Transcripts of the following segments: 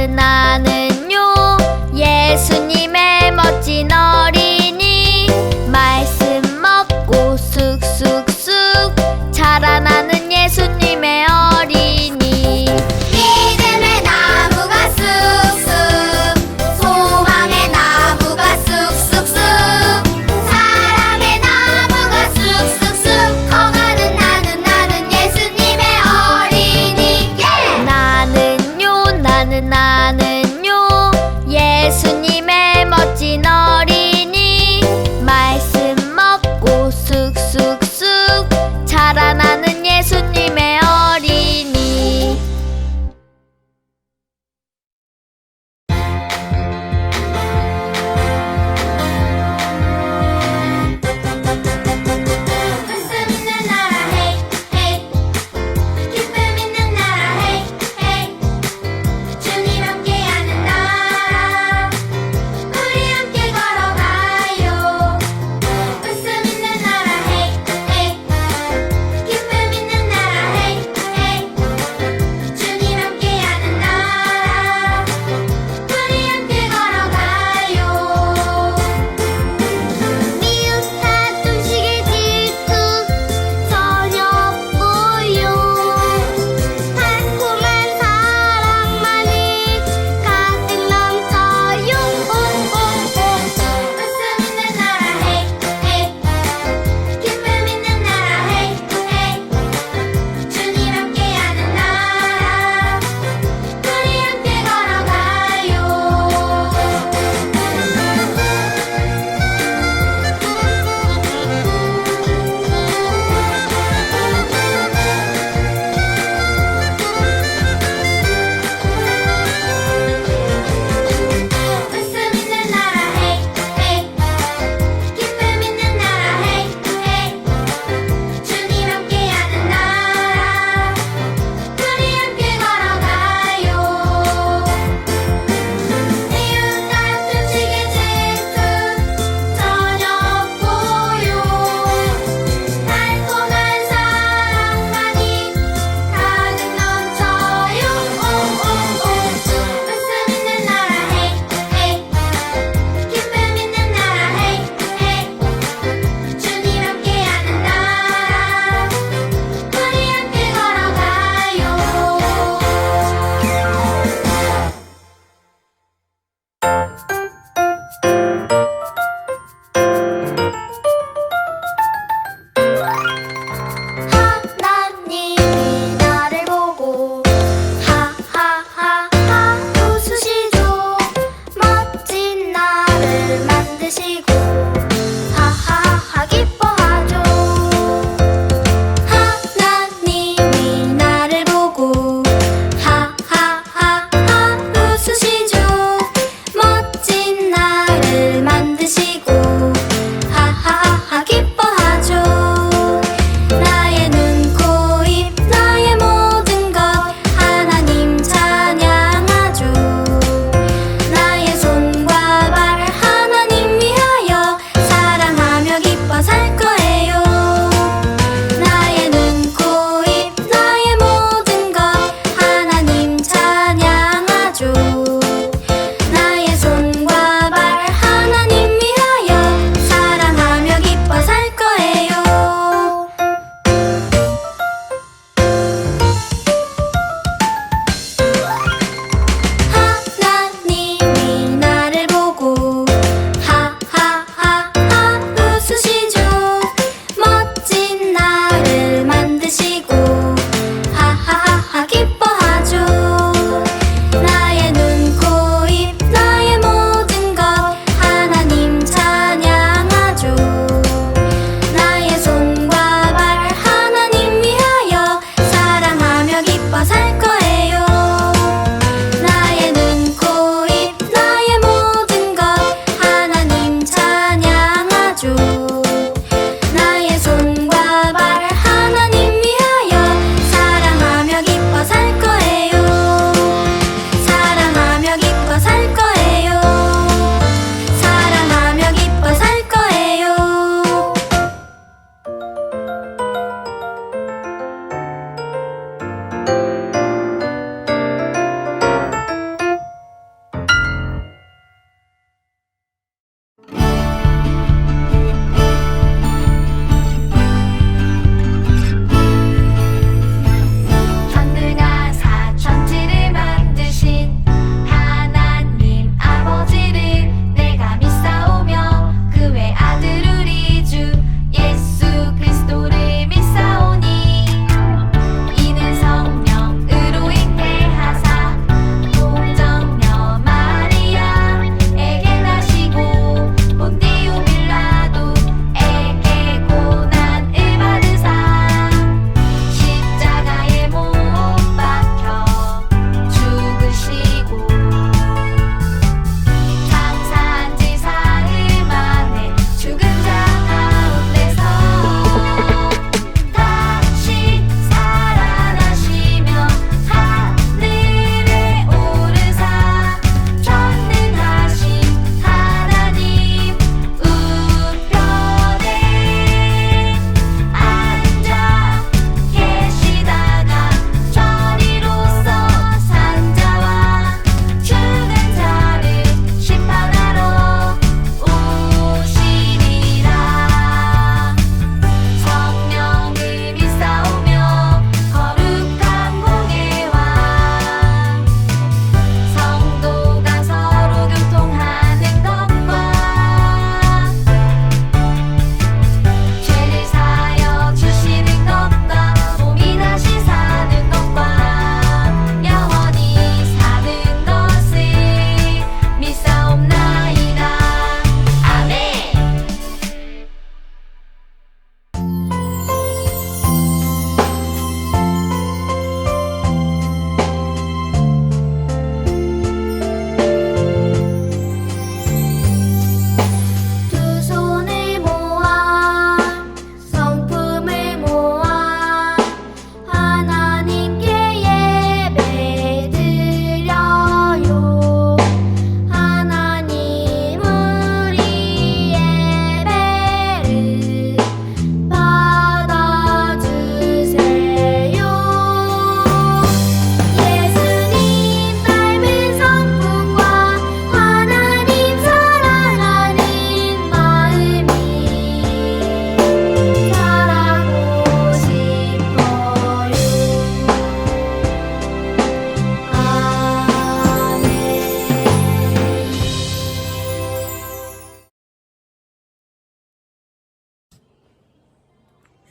나는요 예수님의 멋진 어린이 말씀 먹고 쑥쑥쑥 자라나는 예수님의 어린이 믿음의 나무가 쑥쑥 소망의 나무가 쑥쑥쑥 사랑의 나무가 쑥쑥쑥 커가는 나는 예수님의 어린이 나는요 예수님의 멋진 어린이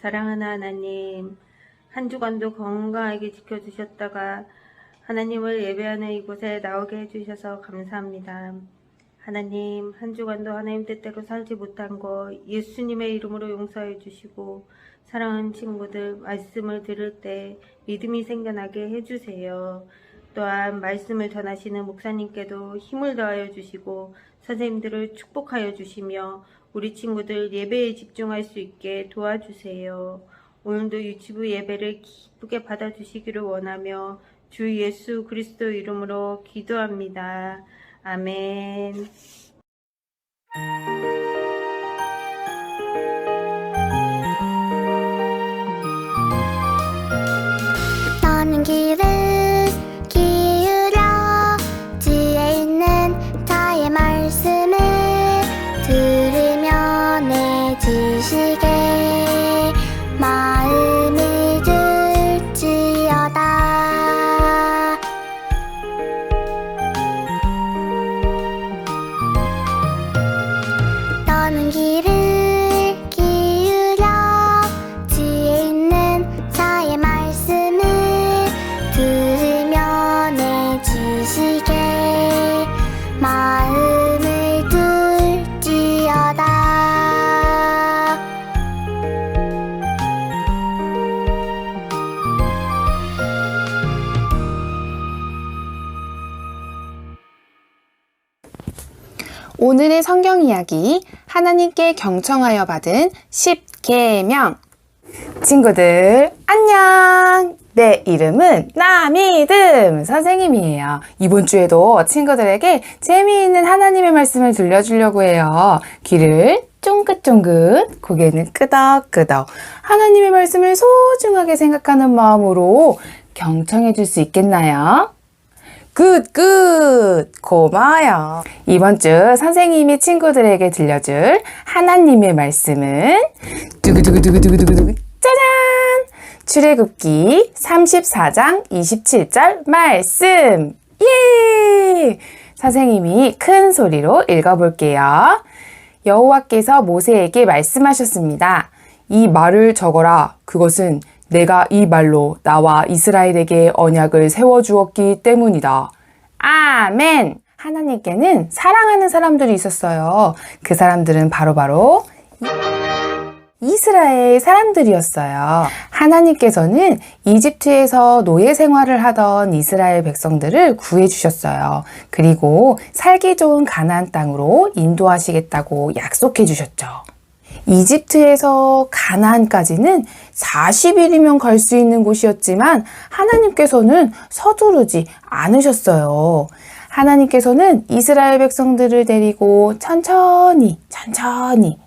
사랑하는 하나님, 한 주간도 건강하게 지켜주셨다가 하나님을 예배하는 이곳에 나오게 해주셔서 감사합니다. 하나님, 한 주간도 하나님 뜻대로 살지 못한 거 예수님의 이름으로 용서해 주시고, 사랑하는 친구들 말씀을 들을 때 믿음이 생겨나게 해주세요. 또한 말씀을 전하시는 목사님께도 힘을 더하여 주시고 선생님들을 축복하여 주시며 우리 친구들 예배에 집중할 수 있게 도와주세요. 오늘도 유치부 예배를 기쁘게 받아주시기를 원하며 주 예수 그리스도 이름으로 기도합니다. 아멘. 떠는 길을 기울여 지혜 있는 자의 말씀을 들으며 내 지식에 마음이 들지어다. 떠는 길을 기울여 지혜 있는 자의 말씀을 들으며 내 지식에 마음을 들지어다. 오늘의 성경 이야기, 하나님께 경청하여 받은 10계명. 친구들, 안녕! 내 이름은 나미듬 선생님이에요. 이번 주에도 친구들에게 재미있는 하나님의 말씀을 들려주려고 해요. 귀를 쫑긋쫑긋, 고개는 끄덕끄덕, 하나님의 말씀을 소중하게 생각하는 마음으로 경청해 줄 수 있겠나요? 굿! 고마워요. 이번 주 선생님이 친구들에게 들려줄 하나님의 말씀은 두구두구두구두구두구 짜잔! 출애굽기 34장 27절 말씀. 예! 선생님이 큰 소리로 읽어볼게요. 여호와께서 모세에게 말씀하셨습니다. 이 말을 적어라. 그것은 내가 이 말로 나와 이스라엘에게 언약을 세워주었기 때문이다. 아멘! 하나님께는 사랑하는 사람들이 있었어요. 그 사람들은 바로 이스라엘 사람들이었어요. 하나님께서는 이집트에서 노예 생활을 하던 이스라엘 백성들을 구해주셨어요. 그리고 살기 좋은 가나안 땅으로 인도하시겠다고 약속해 주셨죠. 이집트에서 가나안까지는 40일이면 갈 수 있는 곳이었지만 하나님께서는 서두르지 않으셨어요. 하나님께서는 이스라엘 백성들을 데리고 천천히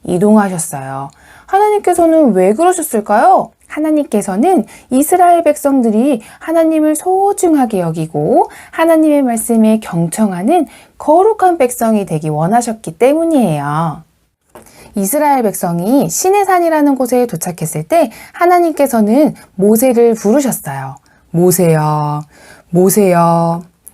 이동하셨어요. 하나님께서는 왜 그러셨을까요? 하나님께서는 이스라엘 백성들이 하나님을 소중하게 여기고 하나님의 말씀에 경청하는 거룩한 백성이 되기 원하셨기 때문이에요. 이스라엘 백성이 시내산이라는 곳에 도착했을 때 하나님께서는 모세를 부르셨어요. 모세야.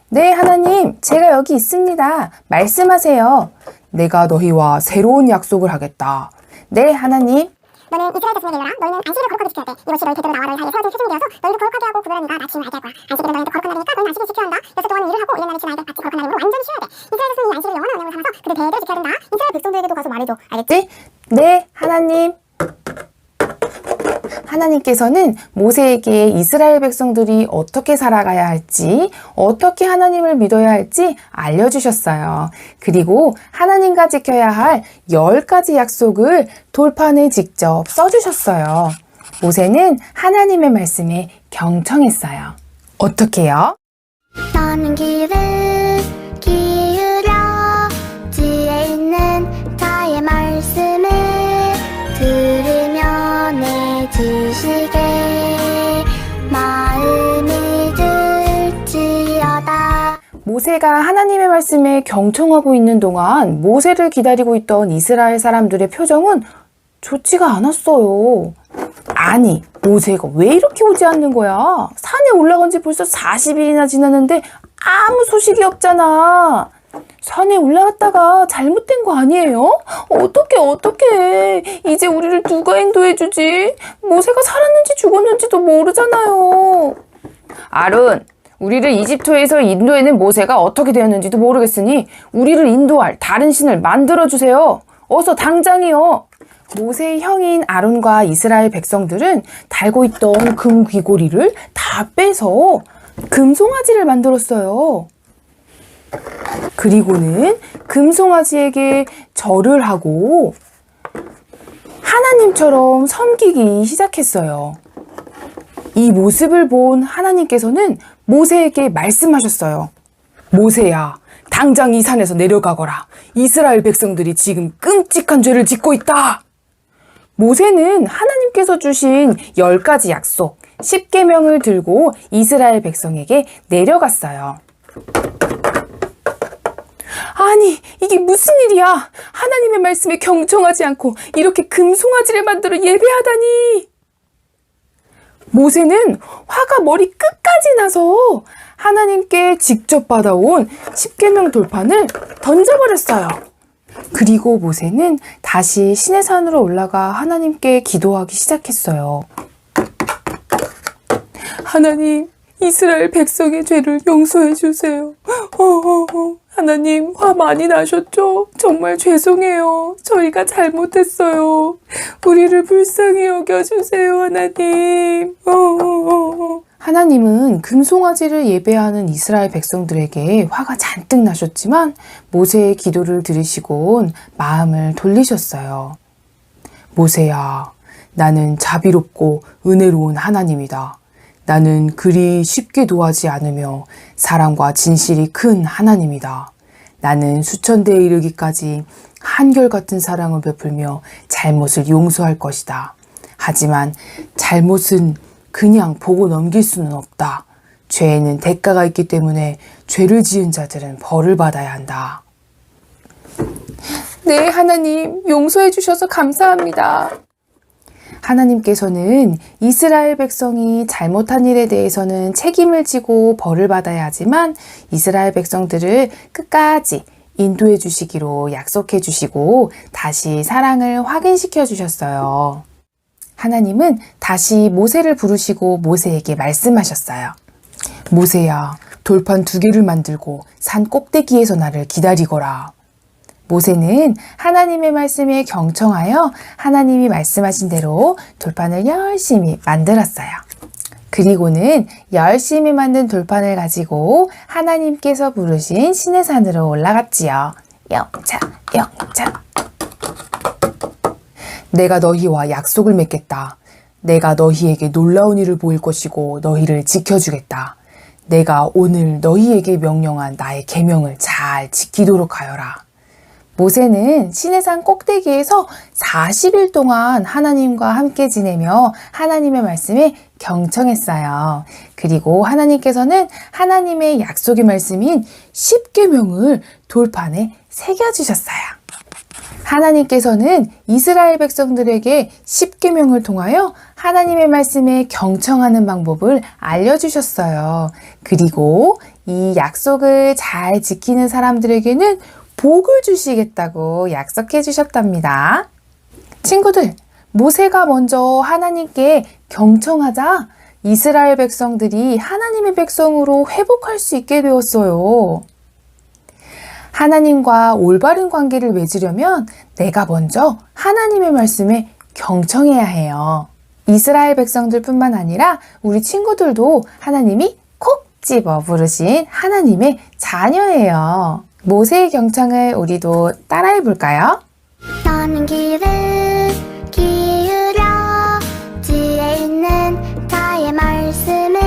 네, 하나님, 제가 여기 있습니다. 말씀하세요. 내가 너희와 새로운 약속을 하겠다. 네, 하나님. 너는 이스라엘 자손에게 이르라. 너희는 안식일을 거룩하게 지켜야 돼. 이것이 너희 대대로 나와 너희 사이에 세워진 표준되어서 너희도 거룩하게 하고 구별하니까 나침을 알게 할 거야. 안식일은 너희한테 거룩한 날이니까 너희는 안식일 지켜야 한다. 6일 동안은 일을 하고 1년 날을 지나야 돼. 마치 거룩한 날이므로 완전히 쉬어야 돼. 이스라엘 자손이 이 안식일을 영원한 언약으로 삼아서 그들 대대로 지켜야 된다. 이스라엘 백성들에게도 가서 말해줘. 알겠지? 네, 하나님. 하나님께서는 모세에게 이스라엘 백성들이 어떻게 살아가야 할지, 어떻게 하나님을 믿어야 할지 알려주셨어요. 그리고 하나님과 지켜야 할 10가지 약속을 돌판에 직접 써주셨어요. 모세는 하나님의 말씀에 경청했어요. 어떻게요? 떠는 길을 기울여 지혜 있는 자의 말씀을 들으며 내 지식에 마음이 들지어다. 모세가 하나님의 말씀에 경청하고 있는 동안 모세를 기다리고 있던 이스라엘 사람들의 표정은 좋지가 않았어요. 아니, 모세가 왜 이렇게 오지 않는 거야? 산에 올라간 지 벌써 40일이나 지났는데 아무 소식이 없잖아. 산에 올라갔다가 잘못된 거 아니에요? 어떡해. 이제 우리를 누가 인도해주지? 모세가 살았는지 죽었는지도 모르잖아요. 아론, 우리를 이집트에서 인도해낸 모세가 어떻게 되었는지도 모르겠으니 우리를 인도할 다른 신을 만들어주세요. 어서 당장이요. 모세의 형인 아론과 이스라엘 백성들은 달고 있던 금 귀고리를 다 빼서 금송아지를 만들었어요. 그리고는 금송아지에게 절을 하고 하나님처럼 섬기기 시작했어요. 이 모습을 본 하나님께서는 모세에게 말씀하셨어요. 모세야, 당장 이 산에서 내려가거라. 이스라엘 백성들이 지금 끔찍한 죄를 짓고 있다. 모세는 하나님께서 주신 10가지 약속, 10계명을 들고 이스라엘 백성에게 내려갔어요. 아니, 이게 무슨 일이야? 하나님의 말씀에 경청하지 않고 이렇게 금송아지를 만들어 예배하다니. 모세는 화가 머리 끝까지 나서 하나님께 직접 받아온 10계명 돌판을 던져버렸어요. 그리고 모세는 다시 시내산으로 올라가 하나님께 기도하기 시작했어요. 하나님, 이스라엘 백성의 죄를 용서해 주세요. 하나님, 화 많이 나셨죠? 정말 죄송해요. 저희가 잘못했어요. 우리를 불쌍히 여겨주세요, 하나님. 하나님은 금송아지를 예배하는 이스라엘 백성들에게 화가 잔뜩 나셨지만 모세의 기도를 들으시곤 마음을 돌리셨어요. 모세야, 나는 자비롭고 은혜로운 하나님이다. 나는 그리 쉽게 도하지 않으며 사랑과 진실이 큰 하나님이다. 나는 수천대에 이르기까지 한결같은 사랑을 베풀며 잘못을 용서할 것이다. 하지만 잘못은 그냥 보고 넘길 수는 없다. 죄에는 대가가 있기 때문에 죄를 지은 자들은 벌을 받아야 한다. 네, 하나님, 용서해 주셔서 감사합니다. 하나님께서는 이스라엘 백성이 잘못한 일에 대해서는 책임을 지고 벌을 받아야 하지만 이스라엘 백성들을 끝까지 인도해 주시기로 약속해 주시고 다시 사랑을 확인시켜 주셨어요. 하나님은 다시 모세를 부르시고 모세에게 말씀하셨어요. 모세야, 돌판 2개를 만들고 산 꼭대기에서 나를 기다리거라. 모세는 하나님의 말씀에 경청하여 하나님이 말씀하신 대로 돌판을 열심히 만들었어요. 그리고는 열심히 만든 돌판을 가지고 하나님께서 부르신 시내산으로 올라갔지요. 영차. 내가 너희와 약속을 맺겠다. 내가 너희에게 놀라운 일을 보일 것이고 너희를 지켜주겠다. 내가 오늘 너희에게 명령한 나의 계명을 잘 지키도록 하여라. 모세는 시내산 꼭대기에서 40일 동안 하나님과 함께 지내며 하나님의 말씀에 경청했어요. 그리고 하나님께서는 하나님의 약속의 말씀인 10계명을 돌판에 새겨주셨어요. 하나님께서는 이스라엘 백성들에게 10계명을 통하여 하나님의 말씀에 경청하는 방법을 알려주셨어요. 그리고 이 약속을 잘 지키는 사람들에게는 복을 주시겠다고 약속해 주셨답니다. 친구들, 모세가 먼저 하나님께 경청하자 이스라엘 백성들이 하나님의 백성으로 회복할 수 있게 되었어요. 하나님과 올바른 관계를 맺으려면 내가 먼저 하나님의 말씀에 경청해야 해요. 이스라엘 백성들뿐만 아니라 우리 친구들도 하나님이 콕 집어 부르신 하나님의 자녀예요. 모세의 경청을 우리도 따라해 볼까요? 너는 귀를 기울여 지혜 있는 자의 말씀을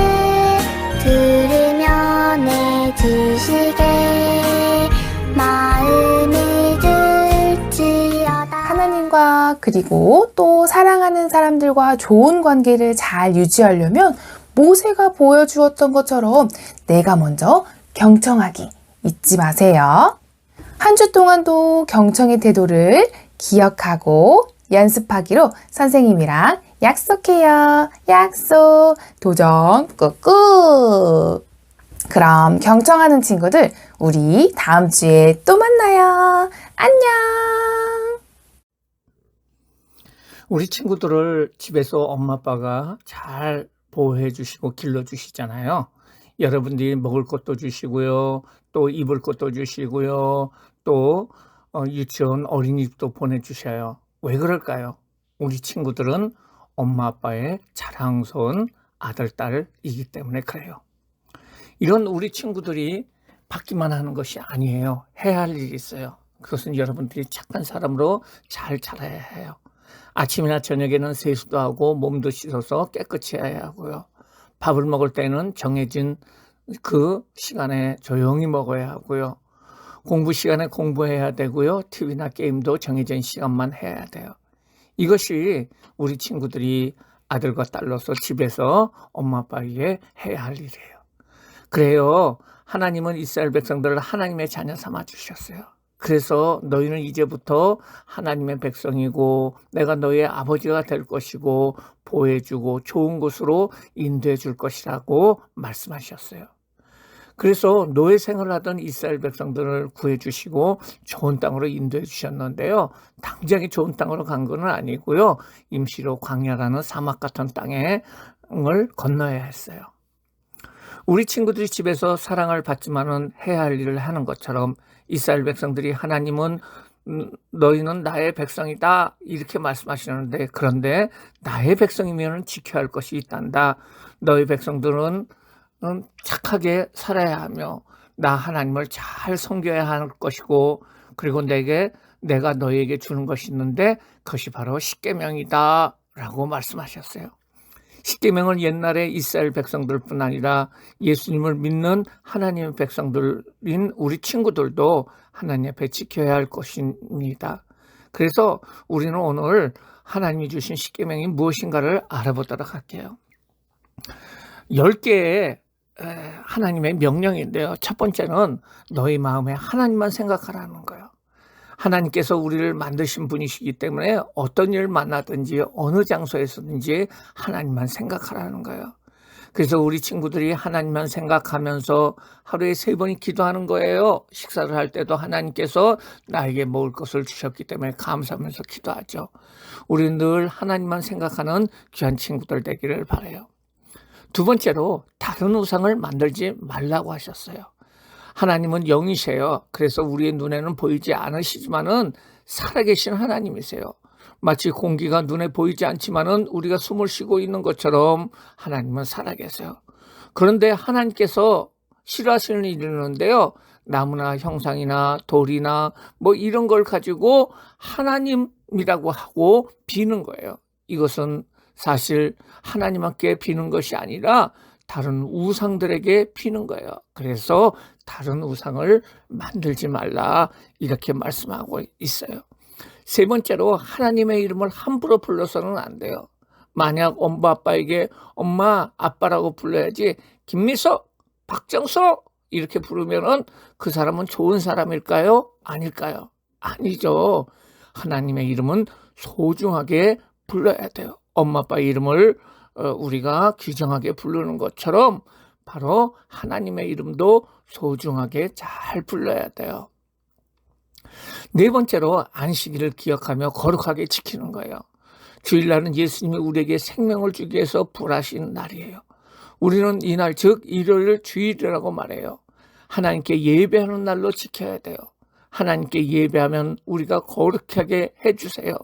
들으며 내 지식에 마음이 들지어다. 하나님과 그리고 또 사랑하는 사람들과 좋은 관계를 잘 유지하려면 모세가 보여주었던 것처럼 내가 먼저 경청하기 잊지 마세요. 한 주 동안도 경청의 태도를 기억하고 연습하기로 선생님이랑 약속해요. 약속. 도전 꾹꾹. 그럼 경청하는 친구들, 우리 다음 주에 또 만나요. 안녕! 우리 친구들을 집에서 엄마 아빠가 잘 보호해 주시고 길러 주시잖아요. 여러분들이 먹을 것도 주시고요. 또 입을 것도 주시고요. 또 유치원 어린이집도 보내주셔요. 왜 그럴까요? 우리 친구들은 엄마 아빠의 자랑스러운 아들, 딸이기 때문에 그래요. 이런 우리 친구들이 받기만 하는 것이 아니에요. 해야 할 일이 있어요. 그것은 여러분들이 착한 사람으로 잘 자라야 해요. 아침이나 저녁에는 세수도 하고 몸도 씻어서 깨끗이 해야 하고요. 밥을 먹을 때는 정해진 그 시간에 조용히 먹어야 하고요. 공부 시간에 공부해야 되고요. TV나 게임도 정해진 시간만 해야 돼요. 이것이 우리 친구들이 아들과 딸로서 집에서 엄마 아빠에게 해야 할 일이에요. 그래요. 하나님은 이스라엘 백성들을 하나님의 자녀 삼아 주셨어요. 그래서 너희는 이제부터 하나님의 백성이고 내가 너희의 아버지가 될 것이고 보호해주고 좋은 곳으로 인도해 줄 것이라고 말씀하셨어요. 그래서 노예 생활을 하던 이스라엘 백성들을 구해주시고 좋은 땅으로 인도해 주셨는데요. 당장에 좋은 땅으로 간 건 아니고요. 임시로 광야라는 사막 같은 땅을 건너야 했어요. 우리 친구들이 집에서 사랑을 받지만은 해야 할 일을 하는 것처럼 이스라엘 백성들이 하나님은 너희는 나의 백성이다 이렇게 말씀하시는데, 그런데 나의 백성이면 지켜야 할 것이 있단다. 너희 백성들은 착하게 살아야 하며 나 하나님을 잘 섬겨야 할 것이고, 그리고 내가 너희에게 주는 것이 있는데 그것이 바로 십계명이다 라고 말씀하셨어요. 십계명은 옛날에 이스라엘 백성들뿐 아니라 예수님을 믿는 하나님의 백성들인 우리 친구들도 하나님 앞에 지켜야 할 것입니다. 그래서 우리는 오늘 하나님이 주신 십계명이 무엇인가를 알아보도록 할게요. 10개의 하나님의 명령인데요. 첫 번째는 너희 마음에 하나님만 생각하라는 거예요. 하나님께서 우리를 만드신 분이시기 때문에 어떤 일을 만나든지 어느 장소에서든지 하나님만 생각하라는 거예요. 그래서 우리 친구들이 하나님만 생각하면서 하루에 3번이 기도하는 거예요. 식사를 할 때도 하나님께서 나에게 먹을 것을 주셨기 때문에 감사하면서 기도하죠. 우리는 늘 하나님만 생각하는 귀한 친구들 되기를 바라요. 두 번째로 다른 우상을 만들지 말라고 하셨어요. 하나님은 영이세요. 그래서 우리의 눈에는 보이지 않으시지만은 살아계신 하나님이세요. 마치 공기가 눈에 보이지 않지만은 우리가 숨을 쉬고 있는 것처럼 하나님은 살아계세요. 그런데 하나님께서 싫어하시는 일이 있는데요. 나무나 형상이나 돌이나 뭐 이런 걸 가지고 하나님이라고 하고 비는 거예요. 이것은 사실 하나님께 비는 것이 아니라 다른 우상들에게 비는 거예요. 그래서 다른 우상을 만들지 말라 이렇게 말씀하고 있어요. 세 번째로 하나님의 이름을 함부로 불러서는 안 돼요. 만약 엄마 아빠에게 엄마 아빠라고 불러야지 김미석, 박정석 이렇게 부르면은 그 사람은 좋은 사람일까요? 아닐까요? 아니죠. 하나님의 이름은 소중하게 불러야 돼요. 엄마 아빠 이름을 우리가 귀정하게 부르는 것처럼 바로 하나님의 이름도 소중하게 잘 불러야 돼요. 네 번째로 안식일을 기억하며 거룩하게 지키는 거예요. 주일날은 예수님이 우리에게 생명을 주기 위해서 부활하신 날이에요. 우리는 이날 즉 일요일을 주일이라고 말해요. 하나님께 예배하는 날로 지켜야 돼요. 하나님께 예배하면 우리가 거룩하게 해주세요.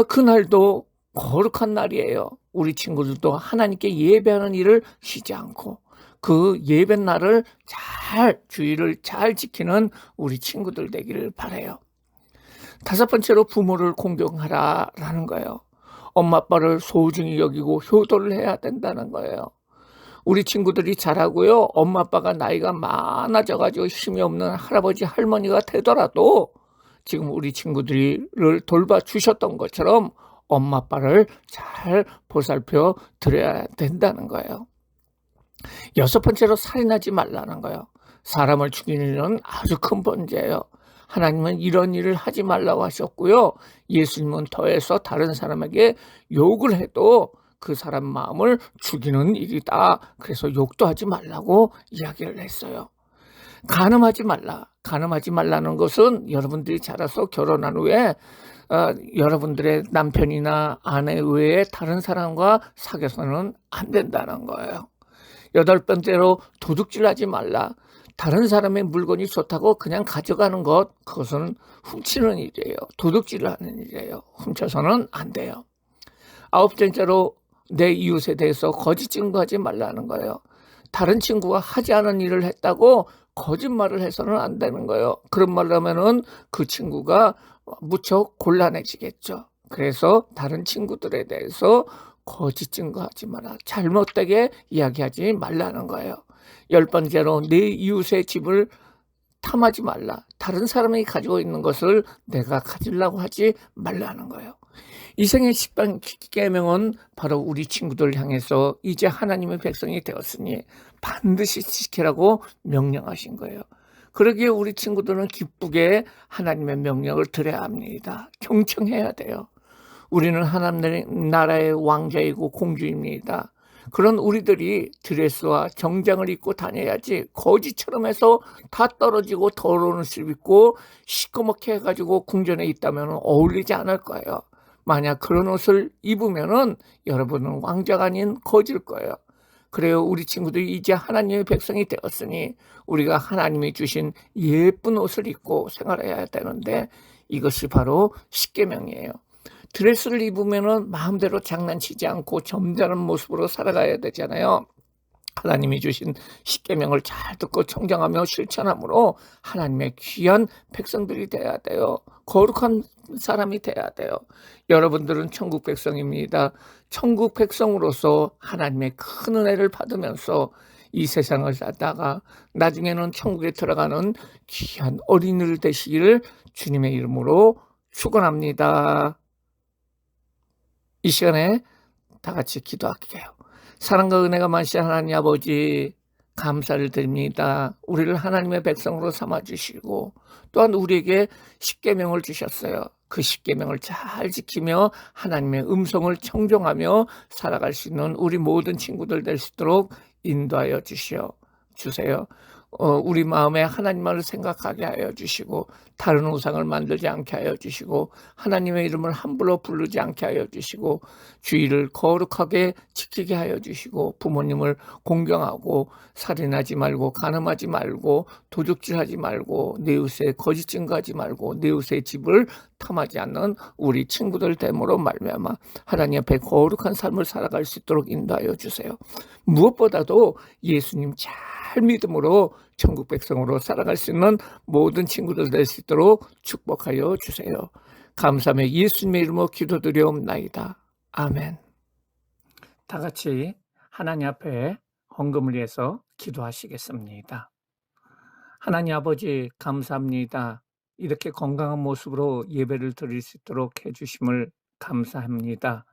그날도 거룩한 날이에요. 우리 친구들도 하나님께 예배하는 일을 쉬지 않고 그 예배 날을 주일을 잘 지키는 우리 친구들 되기를 바라요. 다섯 번째로 부모를 공경하라라는 거예요. 엄마 아빠를 소중히 여기고 효도를 해야 된다는 거예요. 우리 친구들이 자라고요. 엄마 아빠가 나이가 많아져가지고 힘이 없는 할아버지 할머니가 되더라도 지금 우리 친구들을 돌봐주셨던 것처럼 엄마 아빠를 잘 보살펴 드려야 된다는 거예요. 여섯 번째로 살인하지 말라는 거예요. 사람을 죽이는 일은 아주 큰 번제예요. 하나님은 이런 일을 하지 말라고 하셨고요. 예수님은 더해서 다른 사람에게 욕을 해도 그 사람 마음을 죽이는 일이다. 그래서 욕도 하지 말라고 이야기를 했어요. 간음하지 말라. 간음하지 말라는 것은 여러분들이 자라서 결혼한 후에 여러분들의 남편이나 아내 외에 다른 사람과 사귀어서는 안 된다는 거예요. 8번째로 도둑질하지 말라. 다른 사람의 물건이 좋다고 그냥 가져가는 것, 그것은 훔치는 일이에요. 도둑질을 하는 일이에요. 훔쳐서는 안 돼요. 9번째로 내 이웃에 대해서 거짓 증거하지 말라는 거예요. 다른 친구가 하지 않은 일을 했다고 거짓말을 해서는 안 되는 거예요. 그런 말을 하면은 그 친구가 무척 곤란해지겠죠. 그래서 다른 친구들에 대해서 거짓 증거하지 마라. 잘못되게 이야기하지 말라는 거예요. 10번째로 내 이웃의 집을 탐하지 말라. 다른 사람이 가지고 있는 것을 내가 가지려고 하지 말라는 거예요. 이생의 10계명은 바로 우리 친구들 향해서 이제 하나님의 백성이 되었으니 반드시 지키라고 명령하신 거예요. 그러기에 우리 친구들은 기쁘게 하나님의 명령을 들어야 합니다. 경청해야 돼요. 우리는 하나님 나라의 왕자이고 공주입니다. 그런 우리들이 드레스와 정장을 입고 다녀야지 거지처럼 해서 다 떨어지고 더러운 옷을 입고 시커멓게 해가지고 궁전에 있다면 어울리지 않을 거예요. 만약 그런 옷을 입으면은 여러분은 왕자가 아닌 거지일 거예요. 그래요. 우리 친구들이 이제 하나님의 백성이 되었으니 우리가 하나님이 주신 예쁜 옷을 입고 생활해야 되는데 이것이 바로 십계명이에요. 드레스를 입으면은 마음대로 장난치지 않고 점잖은 모습으로 살아가야 되잖아요. 하나님이 주신 십계명을 잘 듣고 청정하며 실천함으로 하나님의 귀한 백성들이 돼야 돼요. 거룩한 사람이 돼야 돼요. 여러분들은 천국 백성입니다. 천국 백성으로서 하나님의 큰 은혜를 받으면서 이 세상을 살다가 나중에는 천국에 들어가는 귀한 어린이들 되시기를 주님의 이름으로 축원합니다. 이 시간에 다 같이 기도할게요. 사랑과 은혜가 많으신 하나님 아버지, 감사를 드립니다. 우리를 하나님의 백성으로 삼아주시고 또한 우리에게 십계명을 주셨어요. 그 십계명을 잘 지키며 하나님의 음성을 청종하며 살아갈 수 있는 우리 모든 친구들 될 수 있도록 인도하여 주세요. 우리 마음에 하나님만을 생각하게 하여 주시고 다른 우상을 만들지 않게 하여 주시고 하나님의 이름을 함부로 부르지 않게 하여 주시고 주의를 거룩하게 지키게 하여 주시고 부모님을 공경하고 살인하지 말고 간음하지 말고 도둑질하지 말고 내 이웃에 거짓 증거하지 말고 내 이웃의 집을 탐하지 않는 우리 친구들 됨으로 말미암아 하나님 앞에 거룩한 삶을 살아갈 수 있도록 인도하여 주세요. 무엇보다도 예수님 잘 믿음으로 천국 백성으로 살아갈 수 있는 모든 친구들 될 수 있도록 축복하여 주세요. 감사하며 예수님의 이름으로 기도드리옵나이다. 아멘. 다 같이 하나님 앞에 헌금을 위해서 기도하시겠습니다. 하나님 아버지 감사합니다. 이렇게 건강한 모습으로 예배를 드릴 수 있도록 해주심을 감사합니다.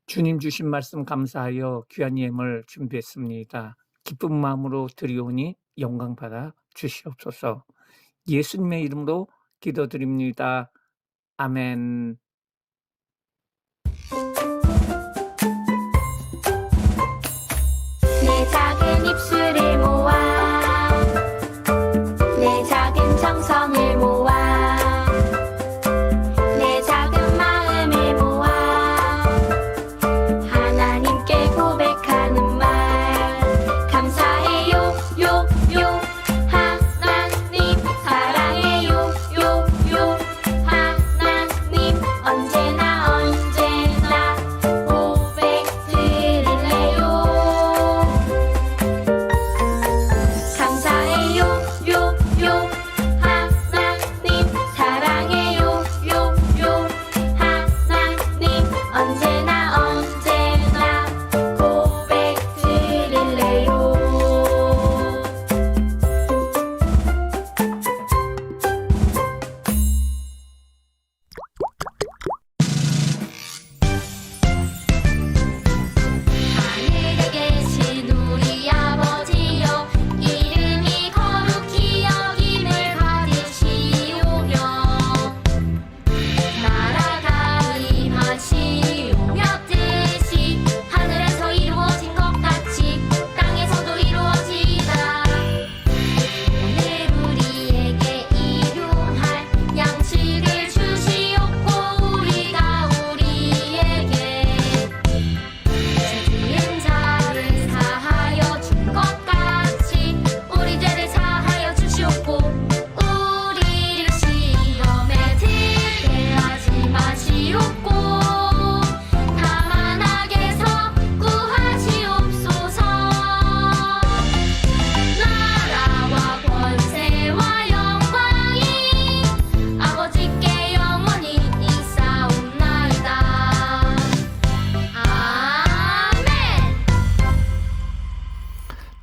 주님 주신 말씀 감사하여 귀한 예물 준비했습니다. 기쁜 마음으로 드리오니 영광 받아 주시옵소서. 예수님의 이름으로 기도드립니다. 아멘. 내 작은 입술을 모아 내 작은 정성을 모아 내 작은 마음을 모아 하나님께 고백하는 말 감사해요 요 하나님 사랑해요 요 하나님 언제나 고백 드릴래요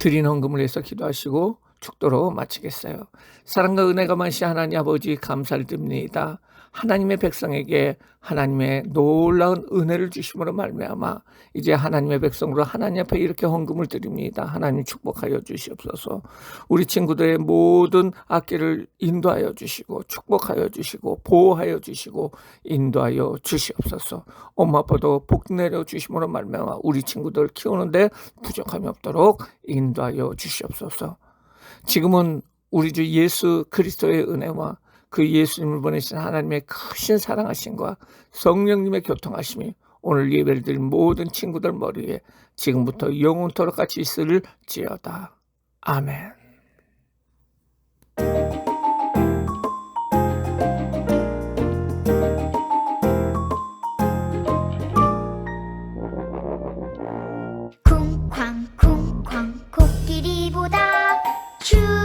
드린 헌금을 해서 기도하시고 축도로 마치겠어요. 사랑과 은혜가 많으신 하나님 아버지 감사를 드립니다. 하나님의 백성에게 하나님의 놀라운 은혜를 주심으로 말미암아 이제 하나님의 백성으로 하나님 앞에 이렇게 헌금을 드립니다. 하나님 축복하여 주시옵소서. 우리 친구들의 모든 악기를 인도하여 주시고 축복하여 주시고 보호하여 주시고 인도하여 주시옵소서. 엄마 아빠도 복 내려 주심으로 말미암아 우리 친구들 키우는데 부족함이 없도록 인도하여 주시옵소서. 지금은 우리 주 예수 그리스도의 은혜와 그 예수님을 보내신 하나님의 크신 사랑하심과 성령님의 교통하심이 오늘 예배를 드린 모든 친구들 머리에 지금부터 영원토록 같이 있을지어다. 아멘. 쿵쾅쿵쾅 코끼리보다 주